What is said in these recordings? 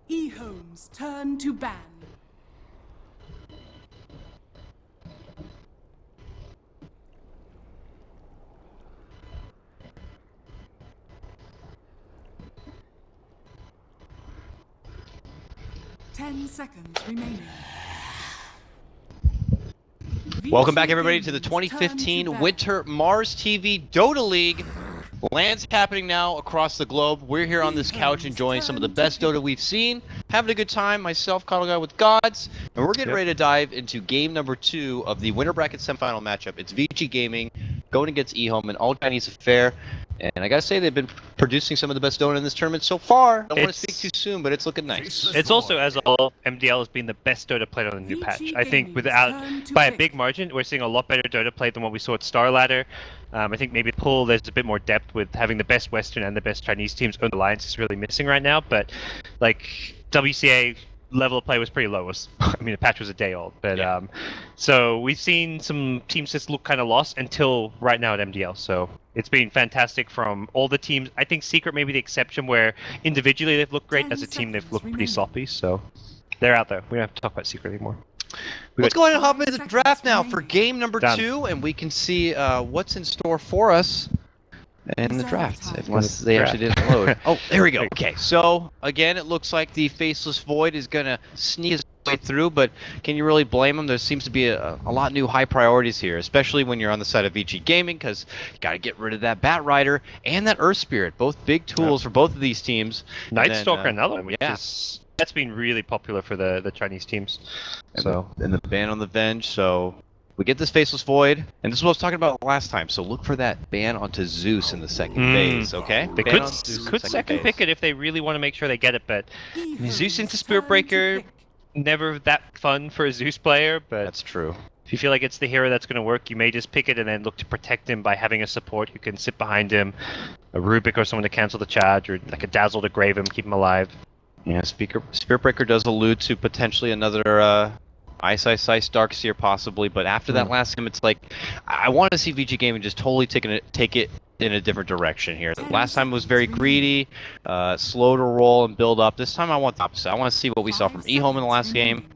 EHOME's turn to ban. Ten seconds remaining. Welcome back, everybody, to the 2015 Winter MarsTV Dota League. LAN's happening now across the globe. We're here on this couch enjoying some of the best Dota we've seen, having a good time, myself, Cuddle Guy with Gods, and we're getting ready to dive into game number 2 of the winter bracket semifinal matchup. It's Vici Gaming going against EHOME, an all-Chinese affair, and I gotta say they've been producing some of the best Dota in this tournament so far. I don't want to speak too soon, but it's looking nice. It's also, as a whole, MDL has been the best Dota played on the new patch. I think by a big margin, we're seeing a lot better Dota played than what we saw at Star Ladder. I think maybe the pool, there's a bit more depth with having the best Western and the best Chinese teams. Own Alliance is really missing right now, but like WCA level of play was pretty low. I mean, the patch was a day old, but so we've seen some teams just look kind of lost until right now at MDL. So it's been fantastic from all the teams. I think Secret may be the exception where individually they've looked great. As a team, they've looked pretty sloppy. So they're out there. We don't have to talk about Secret anymore. Let's go ahead and hop into the draft now for game number 2, and we can see what's in store for us in the draft, unless they actually didn't load. Oh, there we go. Okay, so again, it looks like the Faceless Void is going to sneak his way through, but can you really blame him? There seems to be a lot of new high priorities here, especially when you're on the side of Vici Gaming, because you got to get rid of that Bat Rider and that Earth Spirit, both big tools for both of these teams. Night Stalker, another one, which is... That's been really popular for the Chinese teams. And the ban on the Venge, so we get this Faceless Void, and this is what I was talking about last time, so look for that ban onto Zeus in the second phase, okay? They could second pick it if they really want to make sure they get it, but Zeus into Spirit Breaker, never that fun for a Zeus player, but... That's true. If you feel like it's the hero that's going to work, you may just pick it and then look to protect him by having a support who can sit behind him, a Rubik or someone to cancel the charge, or like a Dazzle to grave him, keep him alive. Yeah, Spirit Breaker does allude to potentially another Ice Darkseer possibly, but after that last game, it's like I want to see Vici Gaming just totally take it in a different direction here. The last time it was very greedy, slow to roll and build up. This time I want the opposite. I want to see what we saw from EHOME in the last game.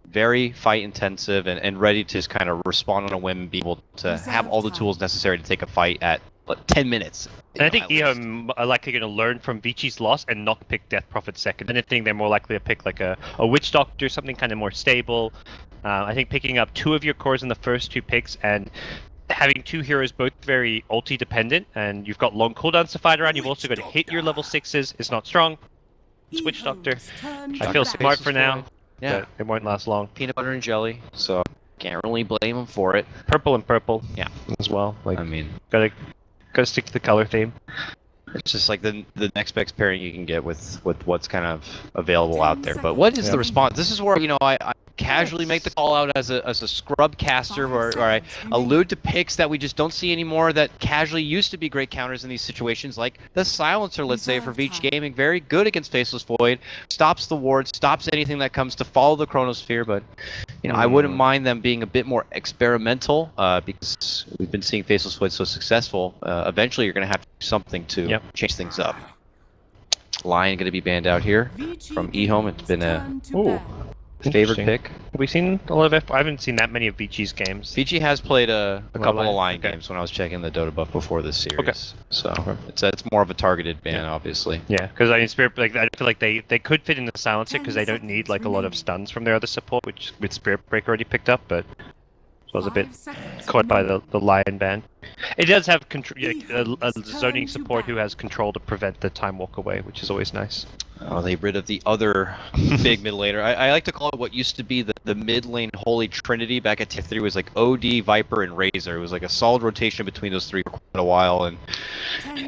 Very fight intensive and ready to just kind of respond on a whim and be able to have all the tools necessary to take a fight at 10 minutes. And I think EHOME are likely going to learn from Vici's loss and not pick Death Prophet second. And I think they're more likely to pick like a Witch Doctor, something kind of more stable. I think picking up 2 of your cores in the first 2 picks and having 2 heroes both very ulti dependent, and you've got long cooldowns to fight around, you've also got to hit your level 6s, it's not strong. It's Witch Doctor. I feel smart for now, but it won't last long. Peanut butter and jelly, so can't really blame them for it. Purple and purple, as well. Like, I mean, gotta stick to the color theme. It's just like the next best pairing you can get with what's kind of available out there. But what is the response? This is where, you know, I casually make the call out as a scrub caster where I allude to picks that we just don't see anymore that casually used to be great counters in these situations, like the Silencer, let's say, for Vici Gaming. Very good against Faceless Void, stops the ward, stops anything that comes to follow the Chronosphere, but you know, I wouldn't mind them being a bit more experimental because we've been seeing Faceless Void so successful. Eventually you're going to have to do something to change things up. Lion going to be banned out here from EHOME. It's been a favorite pick. Have we seen a lot of I haven't seen that many of Vici's games. Vici has played a couple of Lion games when I was checking the Dota buff before this series. So it's more of a targeted ban, obviously. Yeah, because I mean, Spirit, like I feel like they could fit in the Silencer because they don't need like a lot of stuns from their other support, which with Spirit Breaker already picked up, but I was a bit caught by the Lion ban. It does have a zoning support who has control to prevent the Time Walk away, which is always nice. Oh, they rid of the other big mid laner. I like to call it what used to be the mid lane holy trinity back at TF3. Was like OD, Viper, and Razor. It was like a solid rotation between those 3 for quite a while, and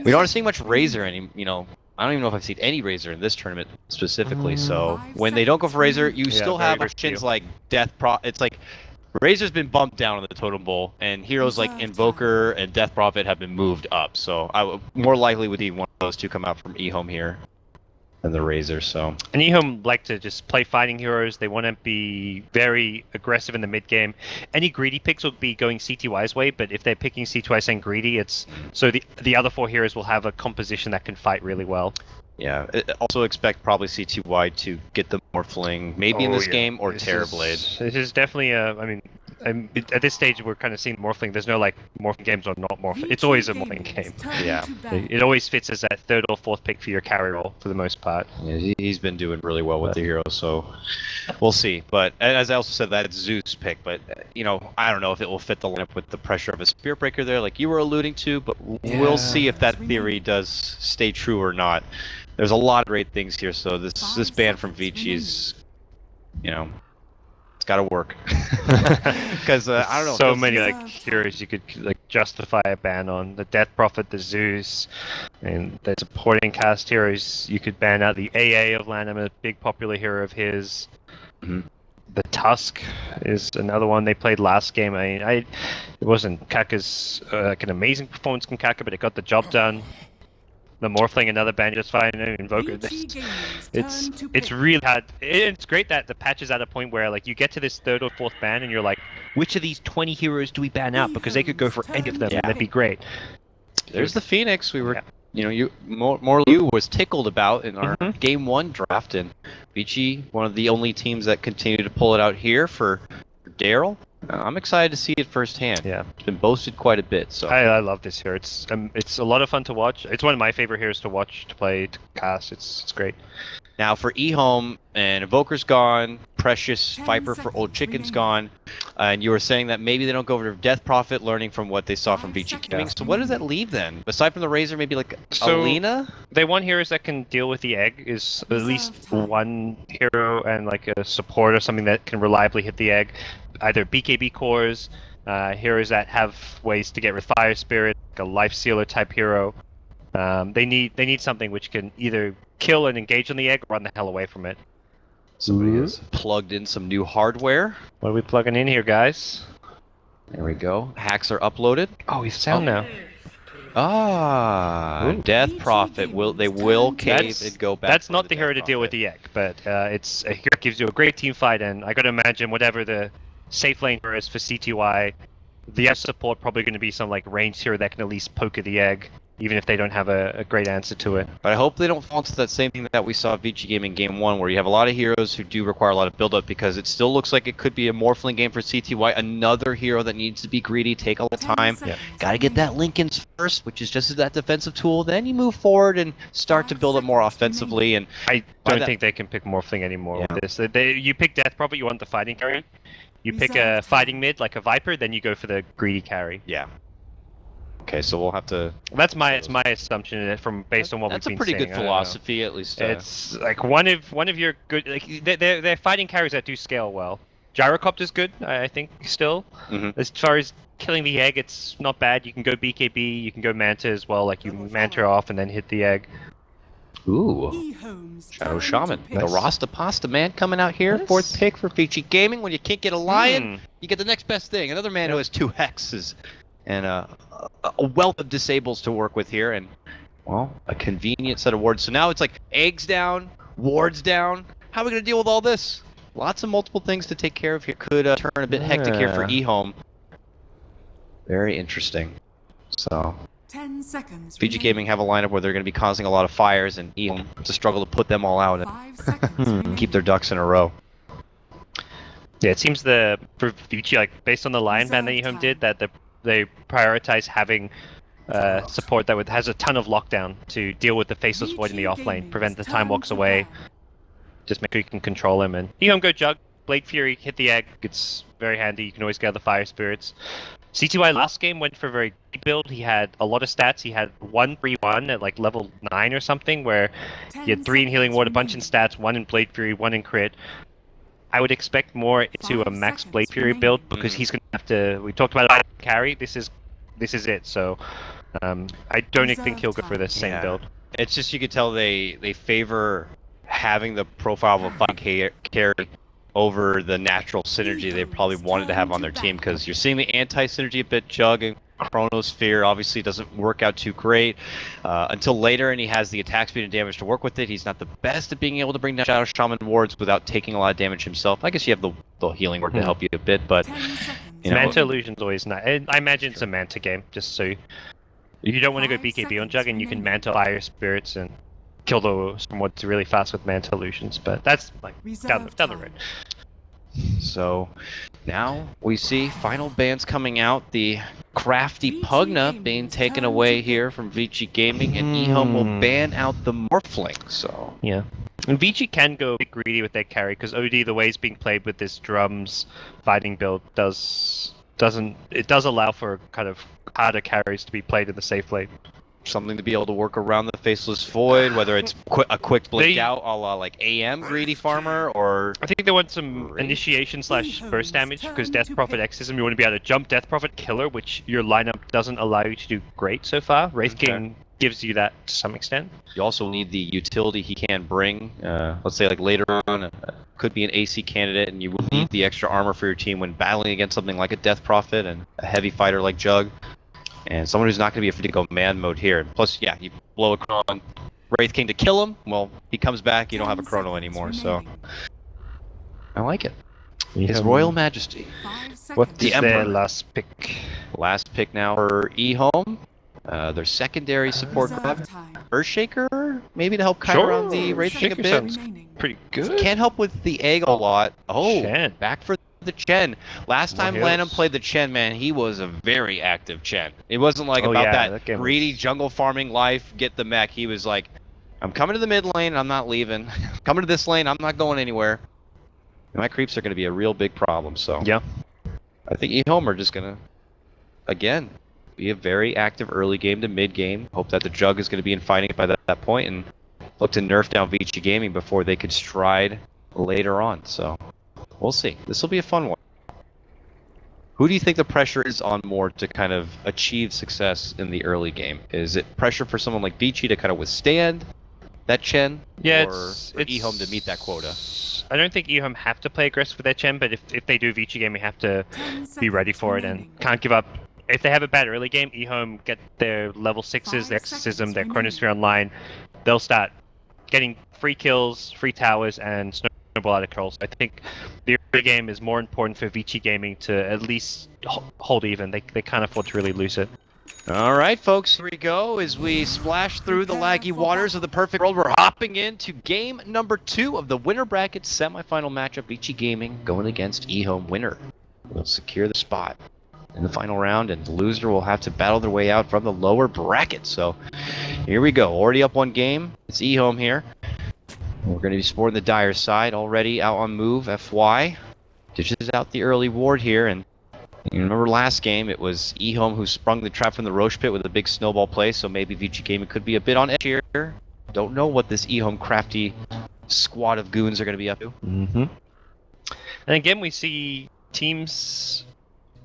we don't see much Razor any. You know, I don't even know if I've seen any Razor in this tournament specifically. So when they don't go for Razor, you still have options like It's like Razor's been bumped down on the totem pole, and heroes like Invoker and Death Prophet have been moved up. So I would more likely would see one of those 2 come out from EHOME here. than the Razor. So And EHOME like to just play fighting heroes. They want to be very aggressive in the mid game. Any greedy picks will be going CTY's way, but if they're picking CTY saying greedy, it's so the other 4 heroes will have a composition that can fight really well. yeah, also expect probably CTY to get the Morphling maybe in this game or Terrorblade. This is definitely I mean, at this stage we're kind of seeing Morphling. There's no like Morphling games or not Morphling. It's always a Morphling game. Yeah. It always fits as that 3rd or 4th pick for your carry role for the most part. Yeah, he's been doing really well with the heroes, so we'll see. But as I also said, that it's Zeus pick, but you know, I don't know if it will fit the lineup with the pressure of a Spirit Breaker there, like you were alluding to. But we'll see if that theory does stay true or not. There's a lot of great things here, so this ban from Vici is, you know, it's got to work. Because I don't know. So many like heroes you could like justify a ban on. The Death Prophet, the Zeus, and the supporting cast heroes you could ban out. The AA of Lanham, a big popular hero of his. Mm-hmm. The Tusk is another one they played last game. It wasn't Kaka's like an amazing performance from Kaka, but it got the job done. The Morphling, another ban just fine. Invoker, it's really hard. It's great that the patch is at a point where like you get to this 3rd or 4th ban and you're like, which of these 20 heroes do we ban out? Because they could go for any of them and that'd be great. There's the Phoenix we were, you know, you was tickled about in our game 1 draft, and Vici, one of the only teams that continue to pull it out here for Daryl. I'm excited to see it firsthand. Yeah, it's been boasted quite a bit. So I love this hero. It's a lot of fun to watch. It's one of my favorite heroes to watch, to play, to cast. It's great. Now for EHOME, and Invoker's gone, Precious Viper for Old Chicken's gone, and you were saying that maybe they don't go over to Death Prophet, learning from what they saw from Vici Gaming. So what does that leave then? Aside from the Razor, maybe like Alina? They want heroes that can deal with the egg. Is at least one hero and like a support or something that can reliably hit the egg. Either BKB cores, heroes that have ways to get with Fire Spirit, like a Life Sealer type hero. They need something which can either kill and engage on the egg or run the hell away from it. Somebody has plugged in some new hardware. What are we plugging in here, guys? There we go. Hacks are uploaded. Oh, he's sound now. Death Prophet will cave and go back. That's not the hero to deal with the egg, but it's a hero that gives you a great team fight, and I gotta imagine whatever the safe lane hero is for CTY, the F support probably going to be some like ranged hero that can at least poke at the egg, even if they don't have a great answer to it. But I hope they don't fall into that same thing that we saw Vici Gaming game 1, where you have a lot of heroes who do require a lot of build-up, because it still looks like it could be a Morphling game for CTY, another hero that needs to be greedy, take all the time. Gotta get that Linken's first, which is just that defensive tool, then you move forward and start to build up more offensively. And I don't think they can pick Morphling anymore with this. You pick Death Prophet, you want the fighting carry. You pick a fighting mid, like a Viper, then you go for the greedy carry. Yeah. Okay, so we'll have to... That's my assumption from based on what we've been seeing. That's a pretty good philosophy, at least. It's like one of your good... Like, they're fighting carries that do scale well. Gyrocopter's good, I think, still. As far as killing the egg, it's not bad. You can go BKB, you can go Manta as well. Like, you Manta off and then hit the egg. Ooh. Shadow Shaman. The Rasta Pasta man coming out here. 4th pick for Vici Gaming. When you can't get a lion, you get the next best thing. Another man who has 2 hexes and a wealth of disables to work with here. And, well, a convenient set of wards. So now it's like eggs down, wards down. How are we going to deal with all this? Lots of multiple things to take care of here. Could turn a bit hectic here for EHOME. Very interesting. So... 10 seconds. Vici Gaming have a lineup where they're going to be causing a lot of fires, and EHOME it's a struggle to put them all out and keep their ducks in a row. Yeah, it seems for Vici, like based on the Lion ban that EHOME did, that they prioritize having support that has a ton of lockdown to deal with the Faceless Void in the off lane, prevent the time walks away, just make sure you can control him. And EHOME go Jug, Blade Fury, hit the egg. It's very handy. You can always get the Fire Spirits. CTY last game went for a very good build. He had a lot of stats. He had 1-3-1 at like level 9 or something, where he had 3 in Healing Ward, a bunch in stats, 1 in Blade Fury, 1 in crit. I would expect more into a max Blade Fury build, because he's going to have to... We talked about carry. This is it. So I don't think he'll go for the same build. It's just you could tell they favor having the profile of a fighting carry over the natural synergy they probably wanted to have on their team, because you're seeing the anti-synergy a bit Jug and Chronosphere obviously doesn't work out too great until later, and he has the attack speed and damage to work with it. He's not the best at being able to bring down Shadow Shaman wards without taking a lot of damage himself. I guess you have the healing ward to help you a bit, but 10 seconds. you know, Manta Illusion's always nice. I imagine it's a Manta game, just so you don't want to go 5 BKB on seconds Jug, and you can remaining. Manta Fire Spirits and kill the what's really fast with Manta Illusions, but that's like down Reserve the time. road. so now we see final bans coming out. The Crafty Vici Pugna Gaming's being taken turn away to here from Vici Gaming, and EHOME will ban out the Morphling. So Yeah. And Vici can go a bit greedy with their carry, because OD, the way it's being played with this drums fighting build, does allow for kind of harder carries to be played in the safe lane. something to be able to work around the Faceless Void, whether it's a quick blink They- out a la like AM Greedy Farmer, or I think they want some Great. initiation / burst EHOME's damage, because turn Death to Prophet pick. Exism, you want to be able to jump Death Prophet Killer, which your lineup doesn't allow you to do great so far. Wraith Okay. King gives you that to some extent. you also need the utility he can bring. Let's say like later on, could be an AC candidate, and you would need the extra armor for your team when battling against something like a Death Prophet and a heavy fighter like Jug. And someone who's not going to be afraid to go man mode here. Plus, yeah, you blow a chrono on Wraith King to kill him. Well, he comes back, you don't have a 10 chrono seconds anymore, so remaining. I like it. His Royal Majesty. 5 seconds. What The is their Emperor. last pick? Last pick now for EHOME. Their secondary support Reserve buff. time. Earthshaker, maybe to help kite around the Sure, Wraith King a Shaker bit. sounds remaining. pretty good. Can't help with the egg a lot. Oh, Chen. back for the Chen. Last More time heals. Lanham played the Chen, man, he was a very active Chen. It wasn't like Oh, about yeah, that that game greedy was- jungle farming life, get the mech. He was like, I'm coming to the mid lane, I'm not leaving. Coming to this lane, I'm not going anywhere. And my creeps are going to be a real big problem, so. Yeah. I think EHOME are just going to, again, be a very active early game to mid game. Hope that the Jug is going to be in fighting by that point, and look to nerf down Vici Gaming before they could stride later on. So we'll see. This will be a fun one. Who do you think the pressure is on more to kind of achieve success in the early game? Is it pressure for someone like Vici to kind of withstand that Chen? Yeah, or for EHOME to meet that quota? I don't think EHOME have to play aggressive with their Chen, but if they do Vici game, we have to 10 be ready seconds for it remaining. and can't give up. If they have a bad early game, EHOME get their level 6s, their 5 Exorcism, seconds their remaining. Chronosphere online, they'll start getting free kills, free towers, and snowball out of control. So I think the early game is more important for Vici Gaming to at least hold even. They can't afford to really lose it. All right, folks, here we go as we splash through the laggy waters of the perfect world. We're hopping into game number 2 of the winner bracket semifinal matchup. Vici Gaming going against EHOME. Winner will secure the spot in the final round, and the loser will have to battle their way out from the lower bracket. So here we go. Already up one game. It's EHOME here. We're going to be supporting the Dire side. Already out on move. FY dishes out the early ward here, and you remember last game, it was EHOME who sprung the trap from the Roche pit with a big snowball play, so maybe Vici Gaming could be a bit on edge here. Don't know what this EHOME crafty squad of goons are going to be up to. Mm-hmm. And again, we see teams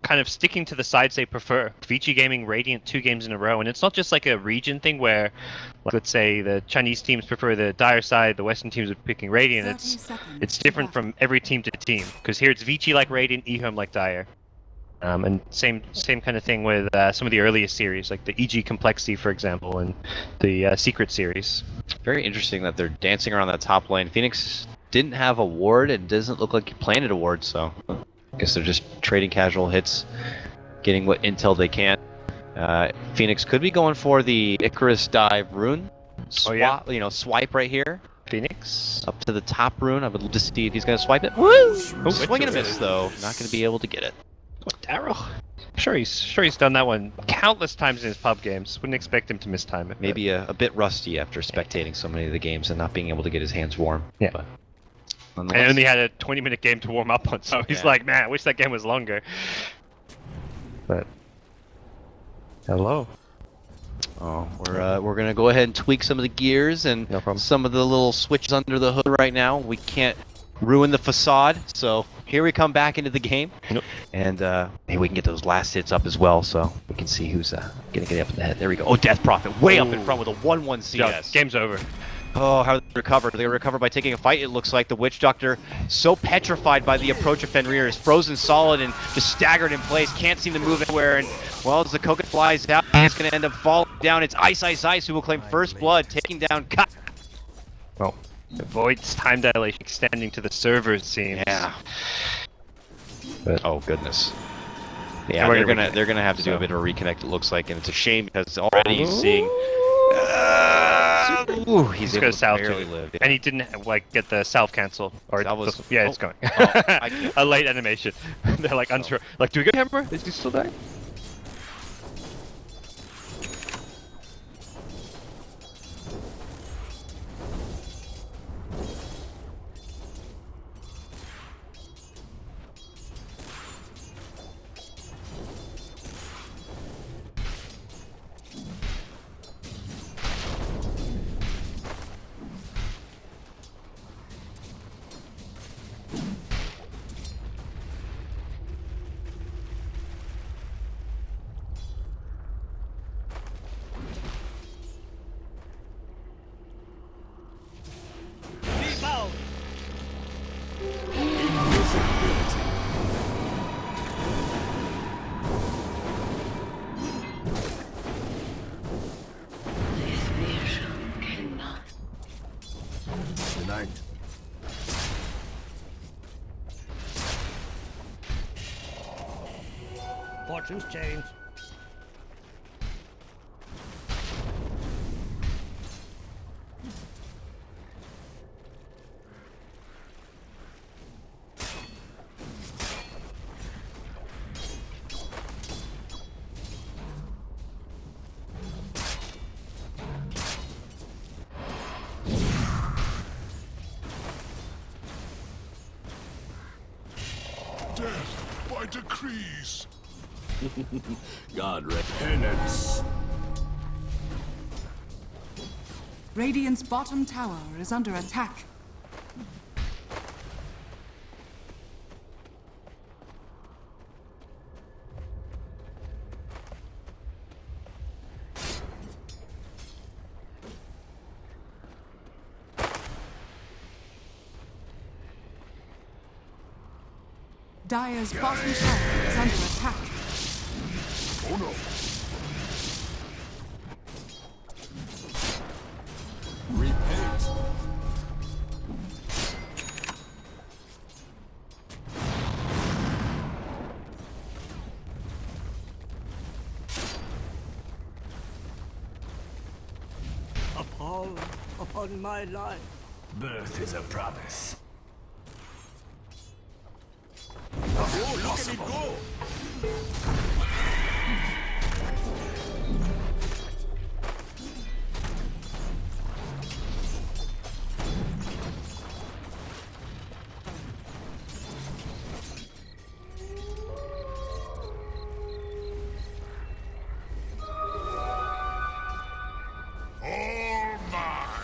kind of sticking to the sides they prefer. Vici Gaming, Radiant 2 games in a row, and it's not just like a region thing where, like, let's say the Chinese teams prefer the Dire side, the Western teams are picking Radiant. 30 It's seconds to different battle. from every team to team, because here it's Vici like Radiant, EHOME like Dire. And same kind of thing with some of the earliest series, like the EG Complexity, for example, and the Secret series. Very interesting that they're dancing around that top lane. Phoenix didn't have a ward, and doesn't look like he planted a ward, so I guess they're just trading casual hits, getting what intel they can. Phoenix could be going for the Icarus dive rune. Oh, yeah. Swipe right here. Phoenix. Up to the top rune. I would love to see if he's going to swipe it. Woo! Oh, Swing and a it's miss, though. Not going to be able to get it. Daryl. Sure he's done that one countless times in his pub games. Wouldn't expect him to mistime it. Maybe a bit rusty after spectating so many of the games and not being able to get his hands warm. Yeah. But And nonetheless, only had a 20-minute game to warm up on, so he's Yeah. like, man, I wish that game was longer. But hello. we're gonna go ahead and tweak some of the gears and No problem. some of the little switches under the hood right now. We can't ruin the facade, so here we come back into the game. Nope. And maybe we can get those last hits up as well, so we can see who's gonna get up in the head. There we go. Oh, Death Prophet way up in front with a 1-1 CS. Game's over. Oh, how do they recover? They recover by taking a fight, it looks like. The Witch Doctor, so petrified by the approach of Fenrir, is frozen solid and just staggered in place, can't seem to move anywhere, and, well, as the Coconut flies out, he's going to end up falling down. It's Ice Ice Ice who will claim first blood, taking down Ka. Well, the Void's time dilation extending to the server, it seems. Yeah. But Oh, goodness. Yeah, we're they're gonna have to do a bit of a reconnect, it looks like, and it's a shame because already he's seeing... Ooh, he's able gonna to salve barely too. live. Yeah. And he didn't like get the salve cancel or Salve was- yeah, it's going. I can't. A late animation. They're like unsure. Like, do we get hammer? Is he still there? Fortunes change. Death by decrees. God penance. Radiant's bottom tower is under attack. Dire's bottom tower is under attack. Oh no. Repent. Appall upon my life. Birth is a promise. Oh, look at it go! All mine.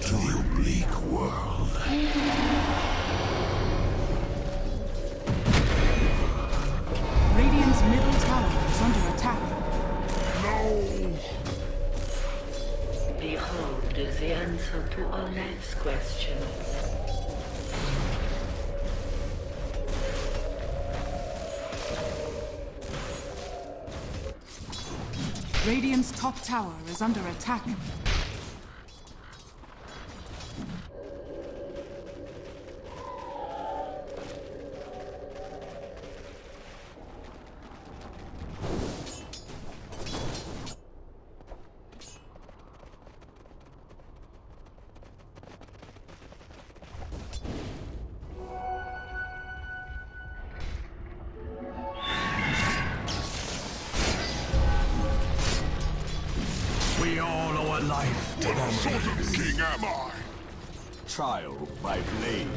To the oblique world. Radiant's middle tower is under attack. No. Behold the answer to all life's questions. Radiant's top tower is under attack. a life to What sort of the king am I? trial by blade.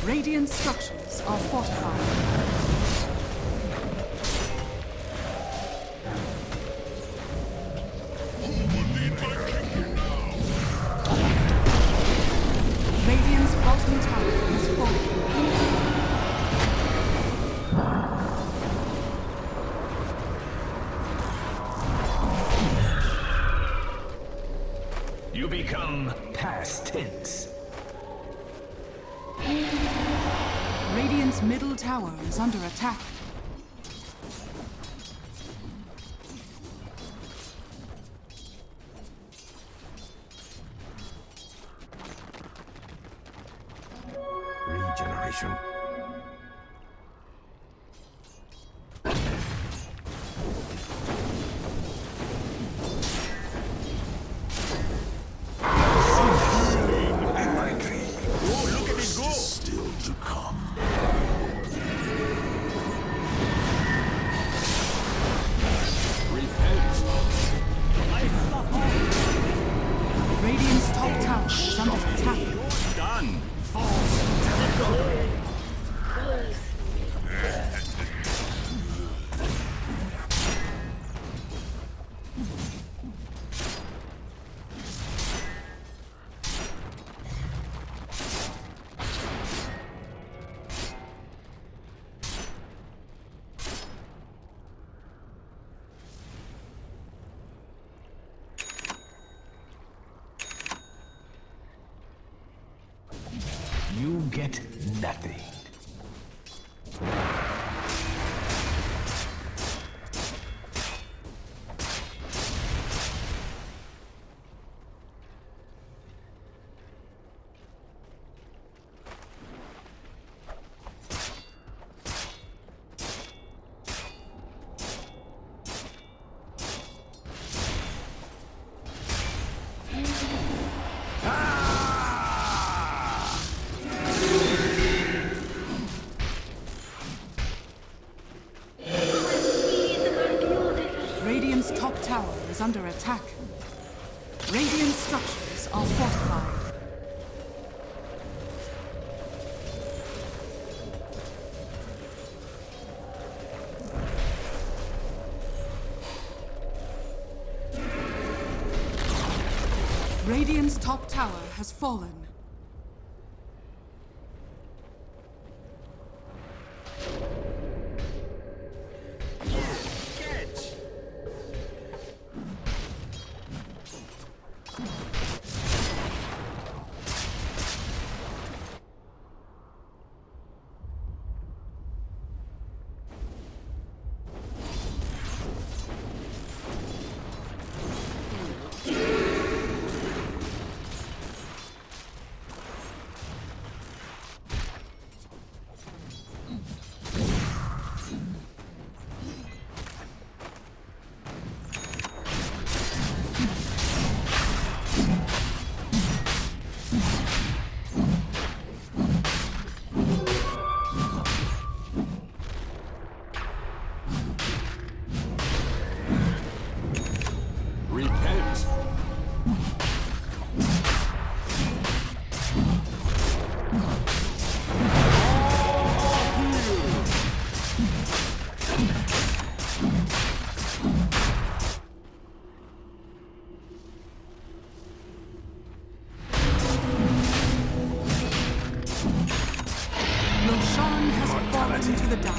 Radiant structures are fortified. Radiant's bottom tower has fallen. You become past tense. Radiant's middle tower is under attack. Regeneration. In my dream. Oh, look at it go! Still to come. Radiant's top tower is under attack. You're done. You get nothing. Radiant's top tower is under attack. Radiant structures are fortified. Radiant's top tower has fallen. Catch! the Dire.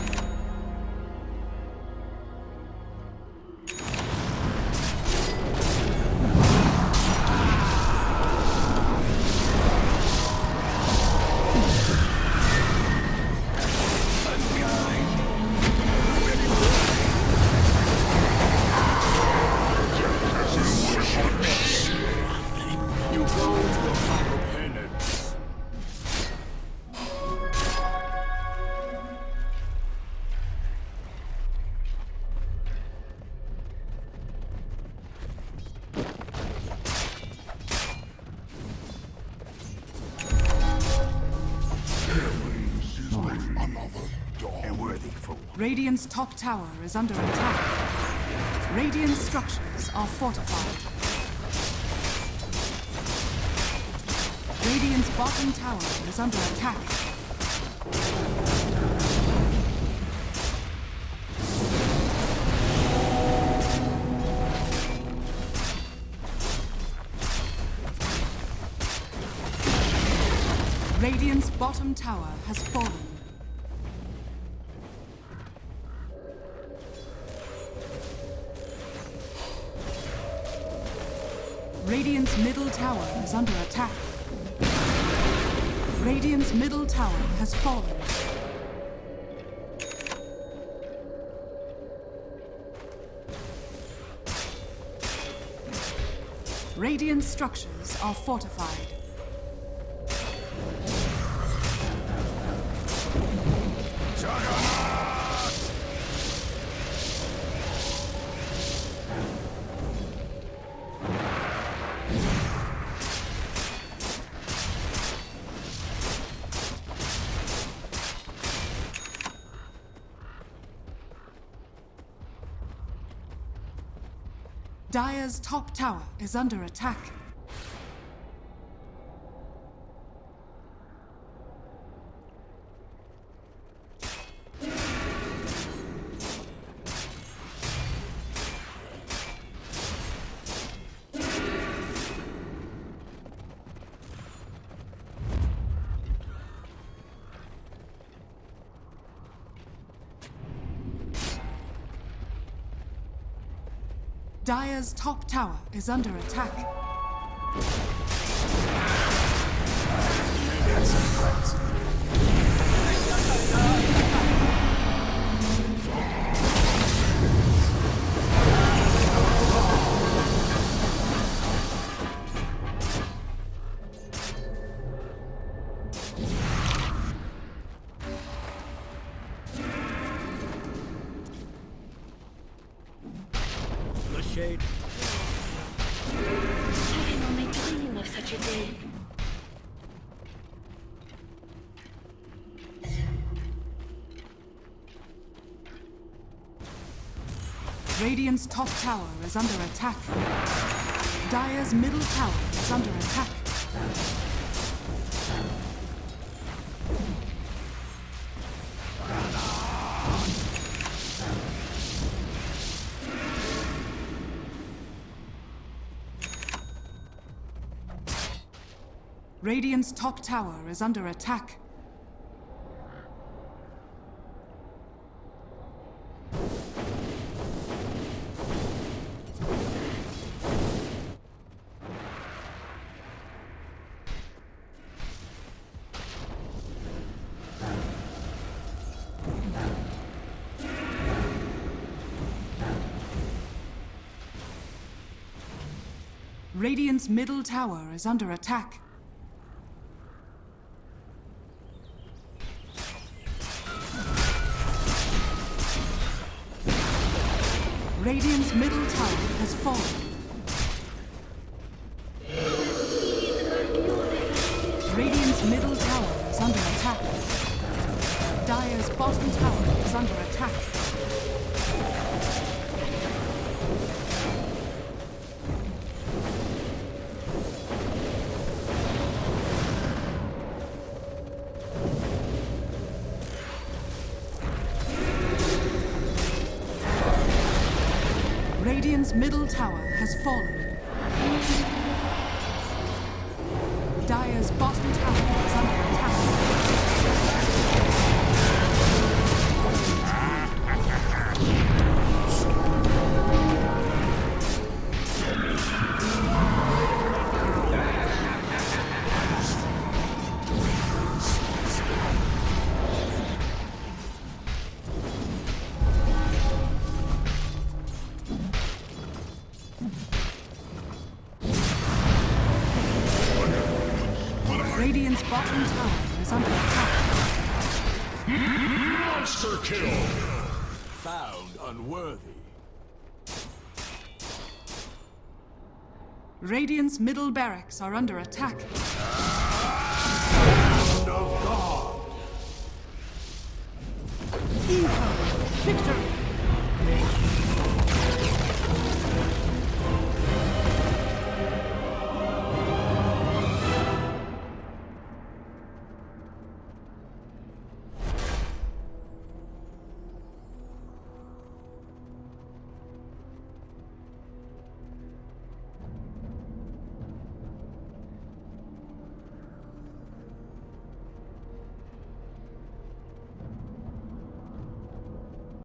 You go to a final penance. And worthy fool. Radiant's top tower is under attack. Radiant structures are fortified. Radiant's bottom tower is under attack. Radiant's bottom tower has fallen. Radiant's middle tower is under attack. Radiant's middle tower has fallen. Radiant structures are fortified. Dire's top tower is under attack. Dire's top tower is under attack. Shade. I've only dreamed of such a day. Radiant's top tower is under attack. Dire's middle tower is under attack. Radiant's top tower is under attack. Radiant's middle tower is under attack. Radiant's middle tower has fallen. Radiant's middle tower is under attack. Dire's bottom tower is under attack. Radiant's middle tower has fallen. Dire's bottom tower is under attack. Radiant's bottom tower is under attack. Monster kill! Found unworthy. Radiant's middle barracks are under attack. Hand of God! EHOME victory!